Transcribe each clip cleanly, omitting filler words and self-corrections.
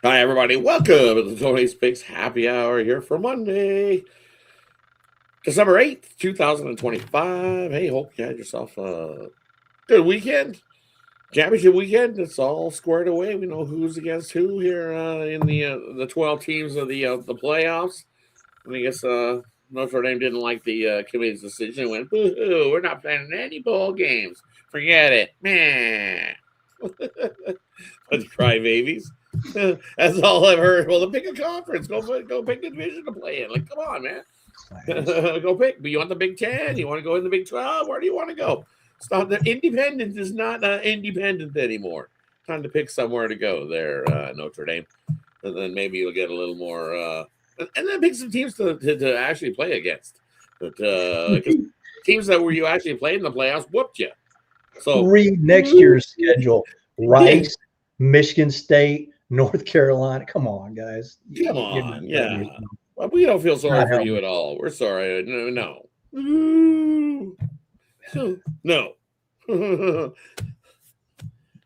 Hi, everybody. Welcome to the Tony's Picks Happy Hour here for Monday, December 8th, 2025. Hey, hope you had yourself a good weekend. Championship weekend. It's all squared away. We know who's against who here in the 12 teams of the playoffs. And I guess Notre Dame didn't like the committee's decision. Went, boo-hoo, we're not playing any bowl games. Forget it. Meh. Bunch of crybabies. That's all I've heard. Well, then pick a conference. Go pick a division to play in. Like, come on, man. Go pick. But you want the Big 10? You want to go in the Big 12? Where do you want to go? Stop. The independent is not independent anymore. Time to pick somewhere to go there, Notre Dame. And then maybe you'll get a little more. And then pick some teams to actually play against. But teams that were you actually played in the playoffs whooped you. So read next year's schedule. Rice, Michigan State, North Carolina. Come on, guys. Come on. Yeah. Well, we don't feel sorry for you at all. We're sorry. No. No.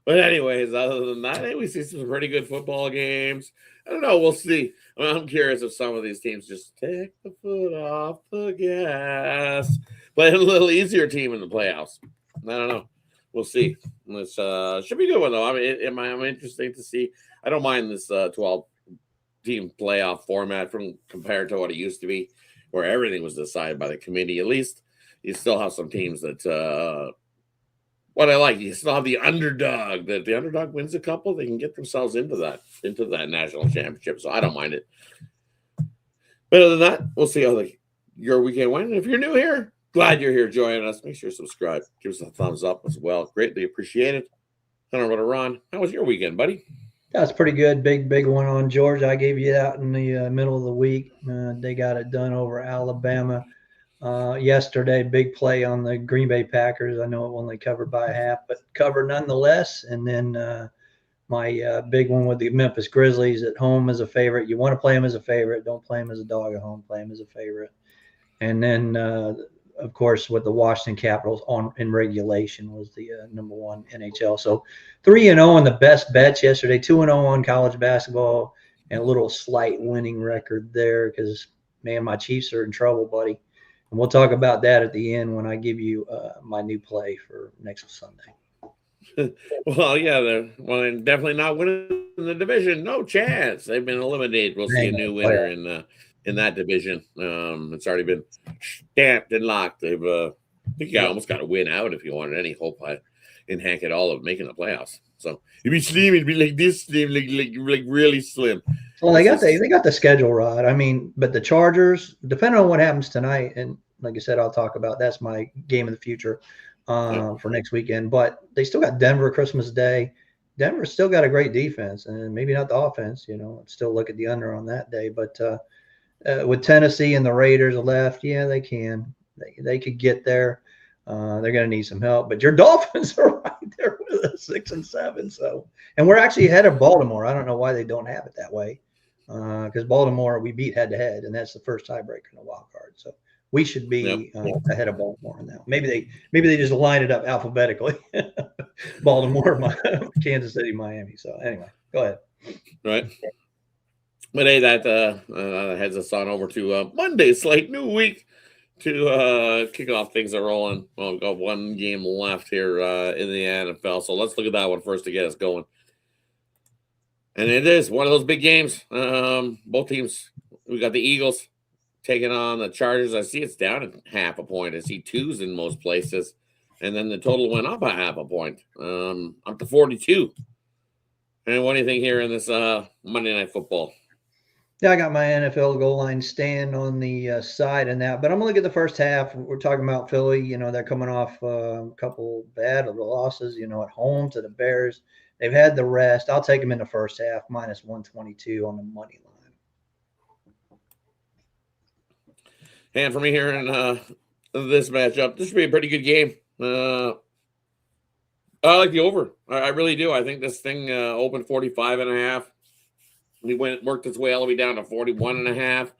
But anyways, other than that, we see some pretty good football games. I don't know. We'll see. I'm curious if some of these teams just take the foot off the gas. Play a little easier team in the playoffs. I don't know. We'll see. This should be a good one, though. I mean, I'm interesting to see. I don't mind this 12-team playoff format compared to what it used to be, where everything was decided by the committee. At least you still have some teams that what I like. You still have the underdog. That the underdog wins a couple, they can get themselves into that national championship. So I don't mind it. But other than that, we'll see how your weekend went. And if you're new here, glad you're here joining us. Make sure you subscribe. Give us a thumbs up as well. Greatly appreciated. I don't know what to Ron. How was your weekend, buddy? That's pretty good. Big one on Georgia. I gave you that in the middle of the week. They got it done over Alabama yesterday. Big play on the Green Bay Packers. I know it only covered by a half, but covered nonetheless. And then my big one with the Memphis Grizzlies at home as a favorite. You want to play them as a favorite. Don't play them as a dog at home. Play them as a favorite. And then of course, with the Washington Capitals in regulation was the number one NHL. So 3-0 on the best bets yesterday, 2-0 on college basketball, and a little slight winning record there because, man, my Chiefs are in trouble, buddy. And we'll talk about that at the end when I give you my new play for next Sunday. Well, yeah, they're definitely not winning the division. No chance. They've been eliminated. We'll see a new winner in that division. It's already been stamped and locked. They've I think you almost got to win out if you wanted any hope in Hank at all of making the playoffs. So it'd be slim. It'd be like this slim, like really slim. Well, they got the schedule right. I mean, but the Chargers, depending on what happens tonight, and like I said, I'll talk about that's my game of the future for next weekend. But they still got Denver Christmas Day. Denver's still got a great defense, and maybe not the offense. Still look at the under on that day, but. With Tennessee and the Raiders left, yeah, they can. They could get there. They're going to need some help. But your Dolphins are right there with us, 6-7. So, and we're actually ahead of Baltimore. I don't know why they don't have it that way. Because Baltimore we beat head-to-head, and that's the first tiebreaker in the wild card. So we should be ahead of Baltimore now. Maybe they just line it up alphabetically. Baltimore, Kansas City, Miami. So anyway, go ahead. Right. But hey, that heads us on over to Monday slate, new week to kick off. Things are rolling. Well, we've got one game left here in the NFL, so let's look at that one first to get us going. And it is one of those big games. Both teams. We got the Eagles taking on the Chargers. I see it's down at half a point. I see 2s in most places, and then the total went up a half a point, up to 42. And what do you think here in this Monday Night Football? Yeah, I got my NFL goal line stand on the side in that, but I'm going to look at the first half. We're talking about Philly. They're coming off a couple bad losses, at home to the Bears. They've had the rest. I'll take them in the first half, minus 122 on the money line. And for me here in this matchup, this should be a pretty good game. I like the over. I really do. I think this thing opened 45.5. He worked its way all the way down to 41.5.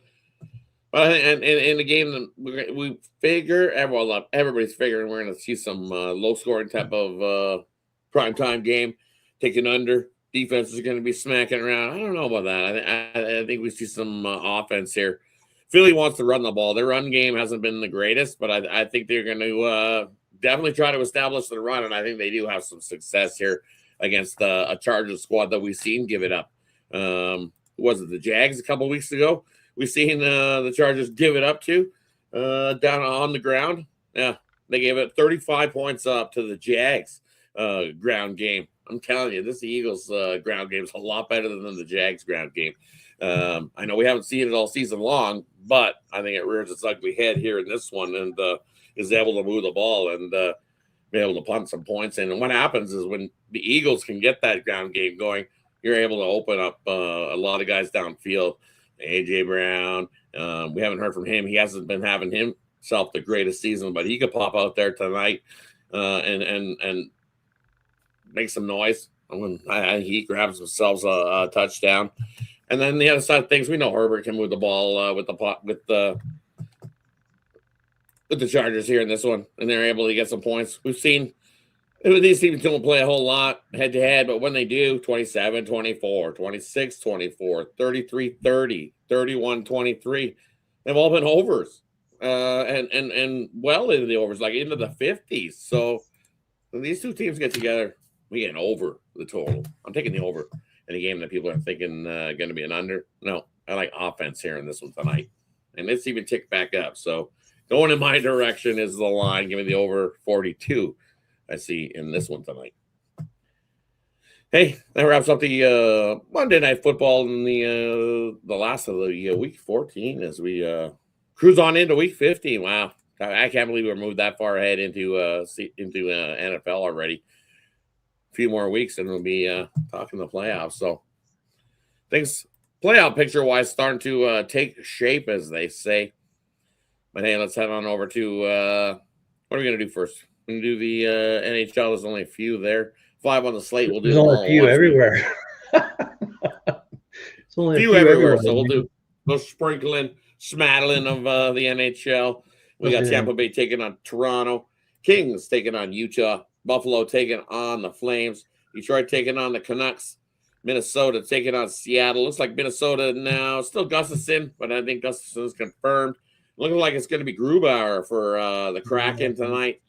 But in the game, we figure everybody's figuring we're going to see some low scoring type of primetime game. Taking under. defense is going to be smacking around. I don't know about that. I think we see some offense here. Philly wants to run the ball. Their run game hasn't been the greatest, but I think they're going to definitely try to establish the run, and I think they do have some success here against a Chargers squad that we've seen give it up. Was it the Jags a couple weeks ago? We've seen the Chargers give it up to down on the ground. Yeah, they gave it 35 points up to the Jags ground game. I'm telling you, this Eagles ground game is a lot better than the Jags ground game. I know we haven't seen it all season long, but I think it rears its ugly head here in this one and is able to move the ball and be able to punt some points in. And what happens is when the Eagles can get that ground game going, you're able to open up a lot of guys downfield. A.J. Brown, we haven't heard from him. He hasn't been having himself the greatest season, but he could pop out there tonight and make some noise when he grabs himself a touchdown. And then the other side of things, we know Herbert can move the ball with the Chargers here in this one, and they're able to get some points. We've seen these teams don't play a whole lot head-to-head, but when they do, 27-24, 26-24, 33-30, 31-23, they've all been overs, and well into the overs, like into the 50s. So when these two teams get together, we get an over the total. I'm taking the over in a game that people are thinking going to be an under. No, I like offense here in this one tonight, and it's even ticked back up. So going in my direction is the line. Give me the over 42. I see in this one tonight. Hey, that wraps up the Monday Night Football and the last of the Week 14 as we cruise on into Week 15. Wow, I can't believe we moved that far ahead into NFL already. A few more weeks and we'll be talking the playoffs. So things playoff picture-wise starting to take shape, as they say. But hey, let's head on over to what are we going to do first? We're going to do the NHL. There's only a few there. 5 on the slate. We'll do There's only a few everywhere. It's only a few everywhere. So we'll do no sprinkling, smattling of the NHL. We got Tampa Bay taking on Toronto. Kings taking on Utah. Buffalo taking on the Flames. Detroit taking on the Canucks. Minnesota taking on Seattle. Looks like Minnesota now. Still Gustafsson, but I think Gustafsson's confirmed. Looking like it's going to be Grubauer for the Kraken tonight.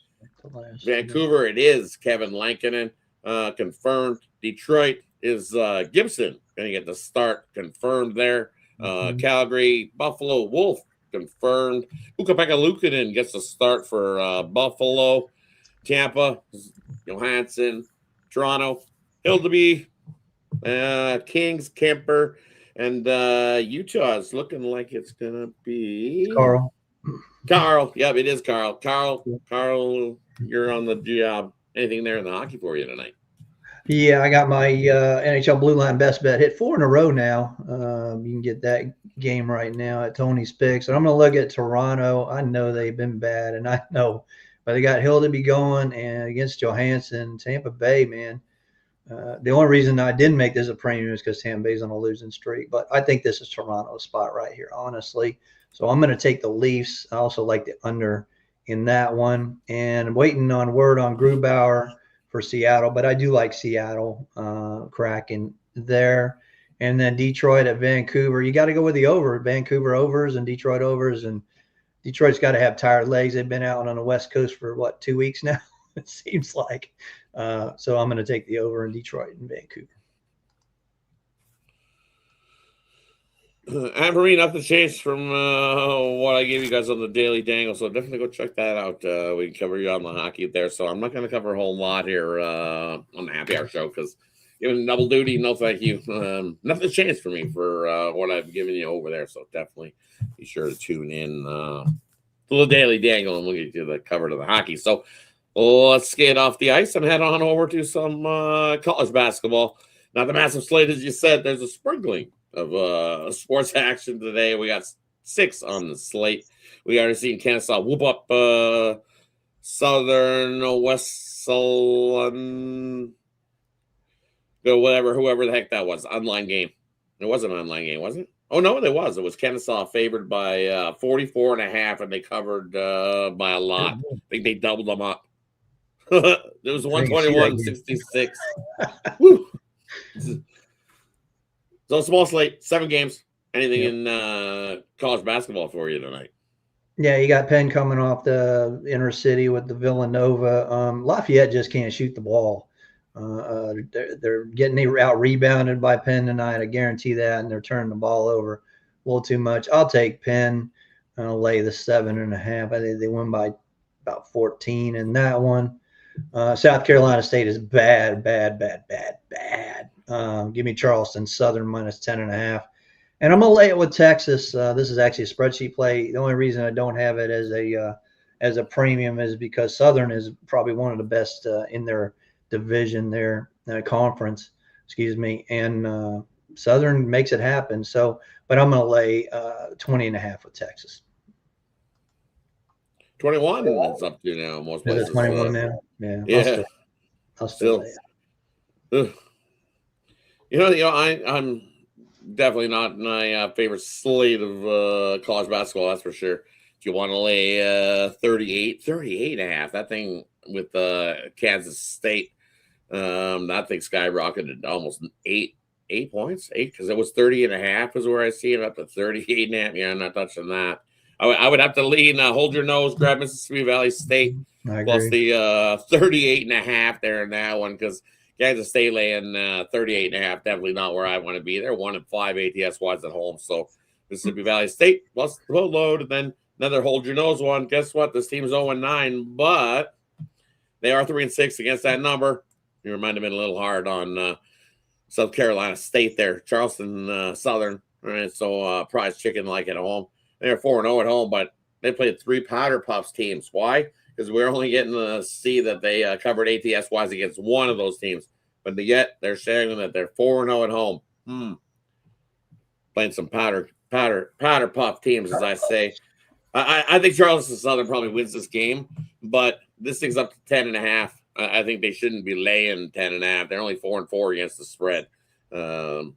Vancouver, it is Kevin Lankinen, confirmed. Detroit is Gibson going to get the start, confirmed there. Calgary, Buffalo, Wolf, confirmed. Ukko-Pekka Luukkonen gets the start for Buffalo. Tampa, Johansson. Toronto, Hildeby, Kings, Kemper, and Utah is looking like it's going to be Carl. Yep, it is Carl. Carl, you're on the job. Anything there in the hockey for you tonight? Yeah, I got my NHL Blue Line best bet hit 4 in a row now. You can get that game right now at Tony's Picks. And I'm going to look at Toronto. I know they've been bad, and I know, but they got Hildeby going and against Johansson. Tampa Bay, man. The only reason I didn't make this a premium is because Tampa Bay's on a losing streak. But I think this is Toronto's spot right here, honestly. So I'm going to take the Leafs. I also like the under in that one. And I'm waiting on word on Grubauer for Seattle. But I do like Seattle cracking there. And then Detroit at Vancouver. You got to go with the over. Vancouver overs and Detroit overs. And Detroit's got to have tired legs. They've been out on the West Coast for, 2 weeks now? It seems like. So I'm going to take the over in Detroit and Vancouver. And for me, nothing changed from what I gave you guys on the Daily Dangle, so definitely go check that out. We can cover you on the hockey there, so I'm not going to cover a whole lot here on the Happy Hour show because giving double duty, no thank you. Nothing changed for me for what I've given you over there, so definitely be sure to tune in to the Daily Dangle and we'll get you the cover to the hockey. So let's skate off the ice and head on over to some college basketball. Not the massive slate, as you said, there's a sprinkling of sports action today. We got 6 on the slate. We already seen Kennesaw whoop up Southern Wesleyan, whoever the heck that was. Online game. It wasn't an online game, was it? Oh, no, it was. It was Kennesaw favored by 44.5, and they covered by a lot. I think they doubled them up. It was 121-66. Woo. So small slate, 7 games. Anything in college basketball for you tonight? Yeah, you got Penn coming off the inner city with the Villanova. Lafayette just can't shoot the ball. They're getting out rebounded by Penn tonight. I guarantee that, and they're turning the ball over a little too much. I'll take Penn. I'll lay the 7.5. I think they win by about 14 in that one. South Carolina State is bad. Give me Charleston Southern minus 10.5. And I'm gonna lay it with Texas. This is actually a spreadsheet play. The only reason I don't have it as a premium is because Southern is probably one of the best in their division, their conference. Excuse me, and Southern makes it happen. So, but I'm gonna lay 20.5 with Texas. 21. It's up to now most Is places. it 21 now? Yeah. Yeah. I'll still lay it. I'm definitely not in my favorite slate of college basketball, that's for sure. If you want to lay 38.5, that thing with Kansas State, that thing skyrocketed to almost 8 points, because it was 30.5 is where I see it, up to 38.5. Yeah, I'm not touching that. I would have to lean, hold your nose, grab Mississippi Valley State plus the 38.5 there in that one, because Kansas State laying 38.5, definitely not where I want to be. They're 1-5 ATS wise at home. So Mississippi Valley State plus the load, and then another hold your nose one. Guess what? This team's 0-9, but they are 3-6 against that number. You might have been a little hard on South Carolina State there. Charleston Southern. All right, so prize chicken like at home. They're 4-0 at home, but they played 3 Powder Puffs teams. Why? Because we're only getting to see that they covered ATS wise against one of those teams, but yet they're sharing that they're 4-0 at home. Playing some powder puff teams, as I say. I think Charleston Southern probably wins this game, but this thing's up to 10.5. I think they shouldn't be laying 10.5. They're only 4-4 against the spread in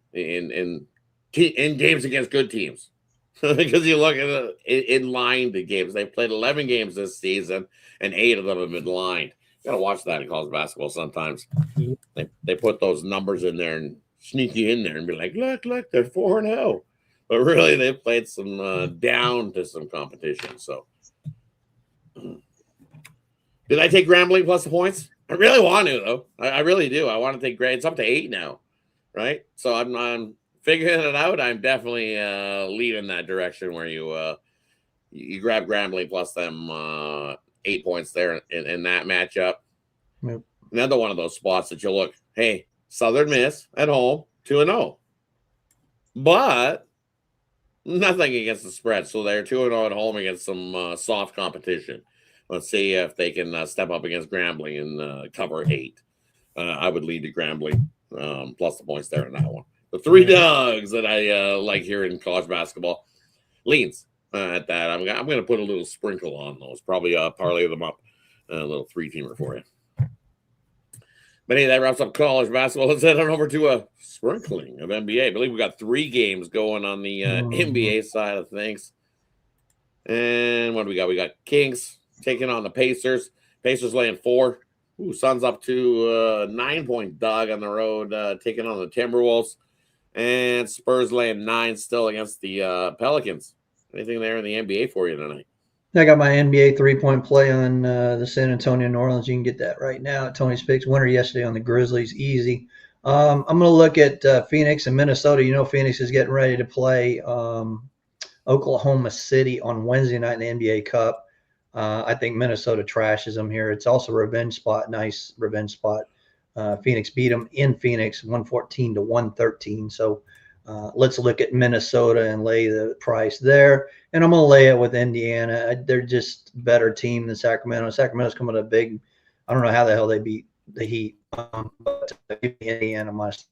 games against good teams. Because you look at it in line the games. They've played 11 games this season, and 8 of them have been lined. You got to watch that in college basketball sometimes. They put those numbers in there and sneak you in there and be like, look, they're 4-0. But really, they played some down to some competition. So, did I take Grambling plus the points? I really want to, though. I really do. I want to take Grambling. It's up to 8 now, right? So I'm figuring it out. I'm definitely leading that direction where you grab Grambling plus them 8 points there in that matchup. Yep. Another one of those spots that you look, hey, Southern Miss at home, 2-0. But nothing against the spread. So they're 2-0 at home against some soft competition. Let's see if they can step up against Grambling and cover 8. I would lead to Grambling plus the points there in that one. The 3 dogs that I like here in college basketball leans at that. I'm going to put a little sprinkle on those. Probably parlay them up. A little 3-teamer for you. But anyway, that wraps up college basketball. Let's head on over to a sprinkling of NBA. I believe we got 3 games going on the NBA side of things. And what do we got? We got Kings taking on the Pacers. Pacers laying 4. Suns up to 9-point dog on the road, taking on the Timberwolves. And Spurs laying 9 still against the Pelicans. Anything there in the NBA for you tonight? I got my NBA 3-point play on the San Antonio New Orleans. You can get that right now at Tony's Picks. Winner yesterday on the Grizzlies. Easy. I'm going to look at Phoenix and Minnesota. You know, Phoenix is getting ready to play Oklahoma City on Wednesday night in the NBA Cup. I think Minnesota trashes them here. It's also a revenge spot. Nice revenge spot. Phoenix beat them in Phoenix 114-113. So let's look at Minnesota and lay the price there. And I'm going to lay it with Indiana. They're just a better team than Sacramento. Sacramento's coming to a big – I don't know how the hell they beat the Heat. But give me Indiana minus.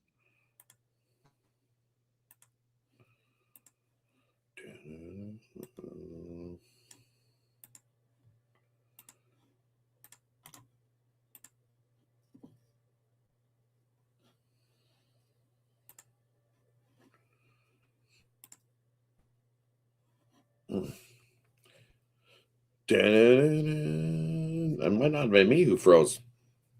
That might not have been me who froze.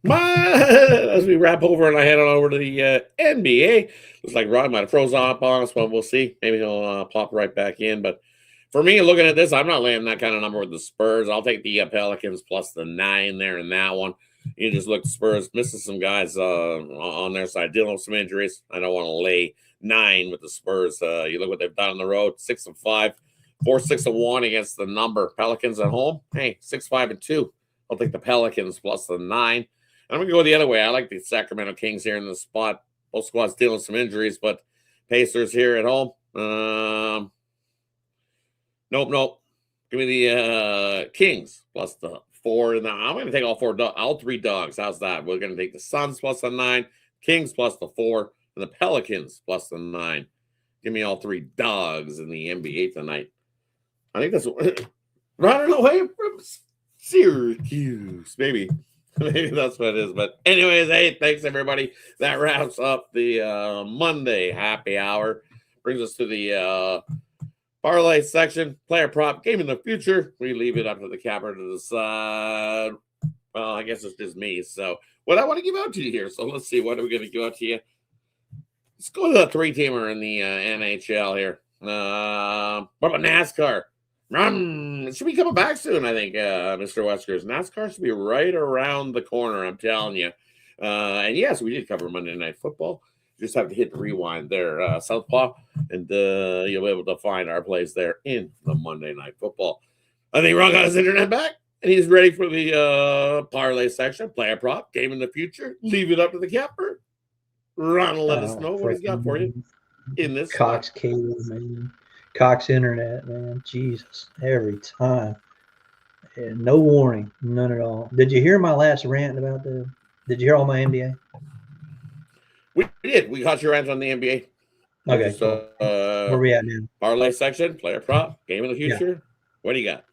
As we wrap over and I head on over to the NBA, looks like Rod might have froze up on us, but we'll see. Maybe he'll pop right back in. But for me, looking at this, I'm not laying that kind of number with the Spurs. I'll take the Pelicans plus the 9 there in that one. You just look at Spurs missing some guys on their side, dealing with some injuries. I don't want to lay 9 with the Spurs. You look what they've done on the road: 6-5, 4-6-1 against the number. Pelicans at home, hey, 6-5-2. I'll take the Pelicans plus the 9. I'm going to go the other way. I like the Sacramento Kings here in the spot. Both squads dealing with some injuries, but Pacers here at home. Nope. Give me the Kings plus the 4. Now I'm going to take all 3 dogs. How's that? We're going to take the Suns plus the 9, Kings plus the 4, and the Pelicans plus the 9. Give me all 3 dogs in the NBA tonight. I think that's running away from Syracuse, maybe. Maybe that's what it is. But anyways, hey, thanks everybody. That wraps up the Monday happy hour. Brings us to the parlay section. Player prop game in the future. We leave it up to the capper to decide. Well, I guess it's just me. So what I want to give out to you here. So let's see. What are we going to give out to you? Let's go to the 3-teamer in the NHL here. What about NASCAR? It should be coming back soon, I think, Mr. Weskers. NASCAR should be right around the corner, I'm telling you. And yes, we did cover Monday Night Football. You just have to hit the rewind there, Southpaw, and you'll be able to find our plays there in the Monday Night Football. I think Ron got his internet back, and he's ready for the parlay section. Player prop, game in the future. Leave it up to the capper. Ron will let us know what he's got for you in this Cox cable, man. Cox internet, man. Jesus, every time. And no warning, none at all. Did you hear my last rant about did you hear all my NBA? We did. We caught your rant on the NBA. Okay. So, where we at now? Parlay section, player prop, game of the future. Yeah. What do you got?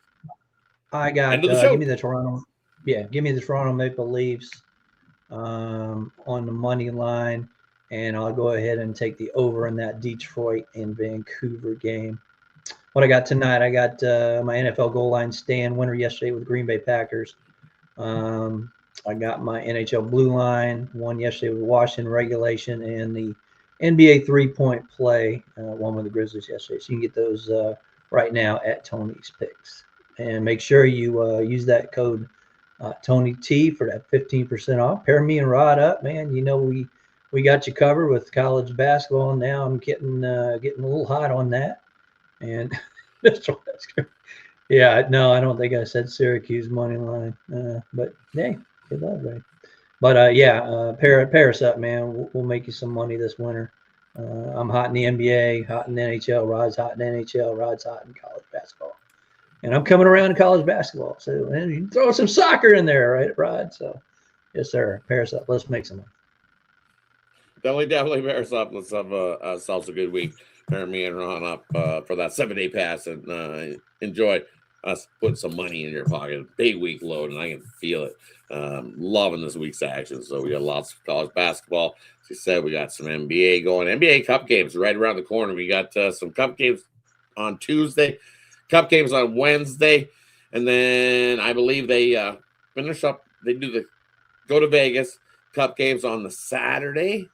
I got give me the Toronto. Yeah, give me the Toronto Maple Leafs on the money line. And I'll go ahead and take the over in that Detroit and Vancouver game. What I got tonight, I got my NFL goal line stand winner yesterday with Green Bay Packers. I got my NHL blue line, won yesterday with Washington regulation, and the NBA 3-point play, one with the Grizzlies yesterday. So you can get those right now at Tony's Picks. And make sure you use that code Tony T for that 15% off. Pair me and Rod up, man. You know we got you covered with college basketball. Now I'm getting a little hot on that. And Mr. Wesker, yeah, no, I don't think I said Syracuse money line. But hey, good luck, buddy. But pair us up, man. We'll make you some money this winter. I'm hot in the NBA, hot in the NHL. Rod's hot in the NHL. Rod's hot in college basketball. And I'm coming around to college basketball. So, and you throw some soccer in there, right, Rod? So, yes, sir. Pair us up. Let's make some money. Definitely pair us up. Let's have ourselves a good week. Pair me and Ron up for that 7-day pass and enjoy us putting some money in your pocket. Big week load, and I can feel it. Loving this week's action. So we got lots of college basketball. As you said, we got some NBA going. NBA Cup games right around the corner. We got some Cup games on Tuesday, Cup games on Wednesday, and then I believe they finish up. They go to Vegas. Cup games on the Saturday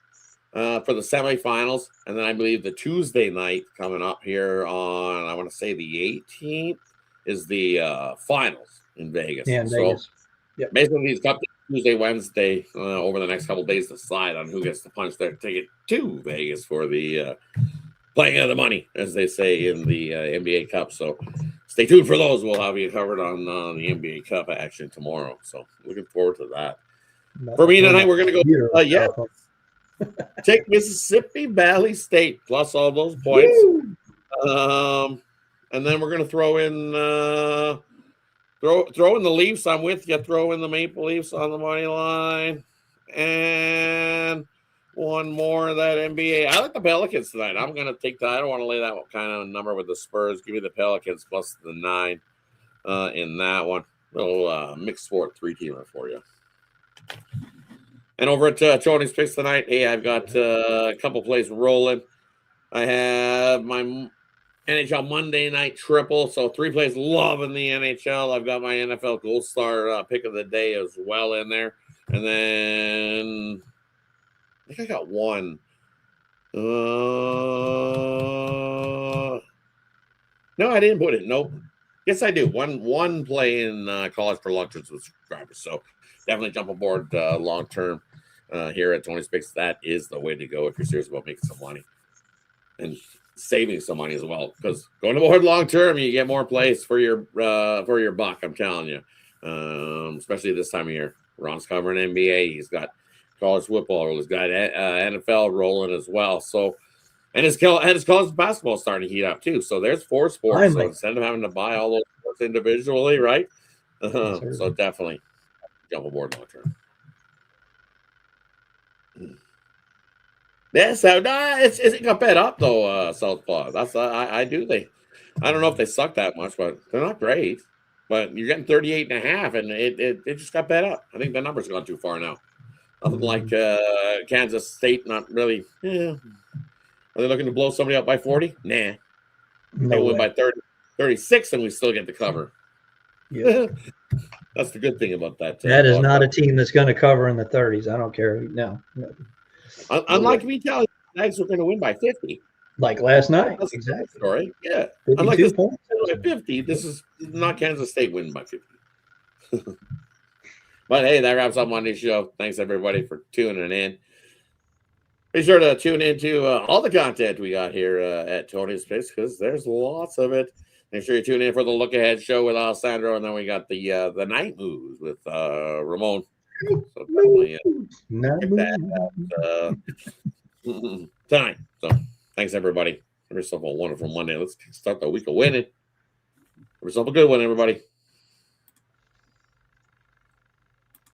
for the semifinals, and then I believe the Tuesday night coming up here on, I want to say the 18th, is the finals in Vegas. Yeah, in Vegas. Yep. Basically, these Cup Tuesday, Wednesday, over the next couple of days, decide on who gets to punch their ticket to Vegas for the playing of the money, as they say in the NBA Cup. So stay tuned for those. We'll have you covered on the NBA Cup action tomorrow. So looking forward to that. For me tonight, we're going to go, take Mississippi Valley State plus all those points. And then we're going to throw in the Leafs. I'm with you. Throw in the Maple Leafs on the money line. And one more of that NBA. I like the Pelicans tonight. I'm going to take that. I don't want to lay that kind of number with the Spurs. Give me the Pelicans plus the 9 in that one. Little mixed sport 3-teamer for you. And over at Tony's Picks tonight, hey, I've got a couple plays rolling. I have my NHL Monday night triple, so 3 plays loving the NHL. I've got my NFL Gold Star pick of the day as well in there. And then I think I got one. No, I didn't put it. Nope. Yes, I do. One play in college for long-term subscribers. So definitely jump aboard long term here at Tony's Picks. That is the way to go if you're serious about making some money and saving some money as well. Because going aboard long term, you get more plays for your buck. I'm telling you, especially this time of year. Ron's covering NBA. He's got college football. He's got NFL rolling as well. So. And his college basketball is starting to heat up too. So there's 4 sports. So instead of having to buy all those sports individually, right? So definitely jump aboard long term. Yeah, so it got bet up though, Southpaw. That's I do think. I don't know if they suck that much, but they're not great. But you're getting 38.5, and it just got bet up. I think the number's gone too far now. Nothing like Kansas State, not really. Yeah. Are they looking to blow somebody up by 40? Nah. They win by 36, and we still get the cover. Yeah. That's the good thing about that. That is not a team that's going to cover in the 30s. I don't care. No. Unlike me telling you, Knights were going to win by 50. Like last night. That's exactly. A story. Yeah. 52 Unlike this points. By 50, this is not Kansas State winning by 50. But hey, that wraps up Monday's show. Thanks everybody for tuning in. Be sure to tune into all the content we got here at Tony's Picks because there's lots of it. Make sure you tune in for the Look Ahead show with Alessandro, and then we got the Night Moves with Ramon. So definitely check that out tonight. So thanks everybody. Have yourself a wonderful Monday. Let's start the week of winning. Have yourself a good one, everybody.